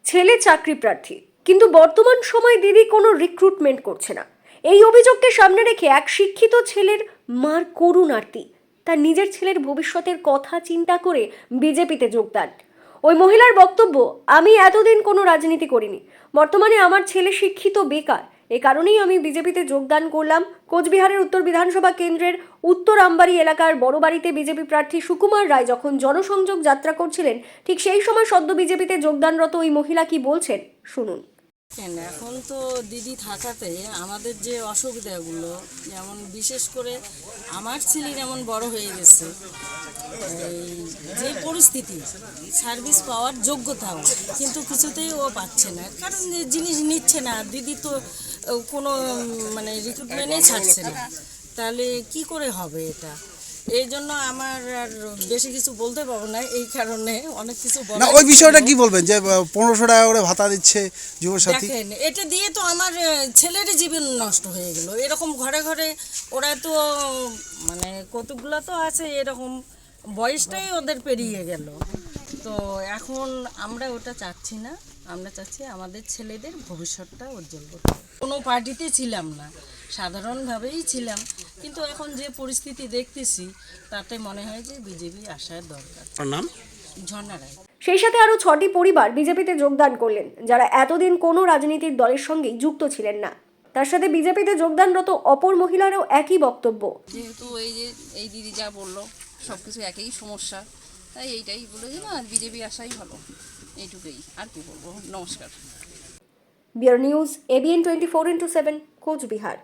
ছেলে চাকরি প্রার্থী, কিন্তু বর্তমান সময়ে দিদি কোনো রিক্রুটমেন্ট করছে না। এই অভিযোগকে সামনে রেখে এক শিক্ষিত ছেলের মার করুণ আর্তি, তার নিজের ছেলের ভবিষ্যতের কথা চিন্তা করে বিজেপিতে যোগদান। ওই মহিলার বক্তব্য, আমি এতদিন কোনো রাজনীতি করিনি, বর্তমানে আমার ছেলে শিক্ষিত বেকার, এ কারণেই আমি বিজেপিতে যোগদান করলাম। কোচবিহারের উত্তর বিধানসভা কেন্দ্রের উত্তর আমবাড়ি এলাকার বড় বাড়িতে বিজেপি প্রার্থী সুকুমার রায় যখন জনসংযোগ যাত্রা করছিলেন, ঠিক সেই সময় সদ্য বিজেপিতে যোগদানরত ওই মহিলা কি বলছেন শুনুন। এখন তো দিদি থাকাতে আমাদের যে অসুবিধাগুলো, যেমন বিশেষ করে আমার ছেলে যেমন বড় হয়ে গেছে, এই যে পরিস্থিতি সার্ভিস পাওয়ার যোগ্যতাও কিন্তু কিছুতেই ও পাচ্ছে না, কারণ জিনিস নিচ্ছে না দিদি তো কোনো মানে রিক্রুটমেন্টই ছাড়ছে না, তাহলে কি করে হবে এটা? এই জন্য আমার আর বেশি কিছু বলতে পারবো না, এই কারণে অনেক কিছু না ওই বিষয়টা কি বলবেন যে 1500 টাকা করে ভাতা দিচ্ছে যুবসাথী? দেখেন, এটা দিয়ে তো আমার ছেলেরই জীবন নষ্ট হয়ে গেল। এরকম ঘরে ঘরে ওরা তো মানে কতগুলো তো আছে, এরকম বয়সটাই ওদের পেরিয়ে গেল। তো এখন আমরা ওটা চাচ্ছি না, আমরা চাচ্ছি আমাদের ছেলেদের ভবিষ্যৎটা উজ্জ্বল করতে। কোনো পার্টিতে ছিলাম না, সাধারণভাবেই ছিলাম, কিন্তু এখন যে পরিস্থিতি দেখতেছি তাতে মনে হয় যে বিজেপি আসার দরকার। নাম ঝর্ণা রায়। সেই সাথে আরো 6টি পরিবার বিজেপিতে যোগদান করলেন, যারা এতদিন কোনো রাজনীতির দলের সঙ্গেই যুক্ত ছিলেন না। তার সাথে বিজেপিতে যোগদানরত অপর মহিলারও একই বক্তব্য। যেহেতু এই দিদি যা বললো সব কিছু একই সমস্যা, তাই এইটাই বলে যে না, বিজেপি আসাই ভালো, এইটুকুই, আর কি বলবো। নমস্কার। Bureau news, ABN 24x7, Cooch Behar.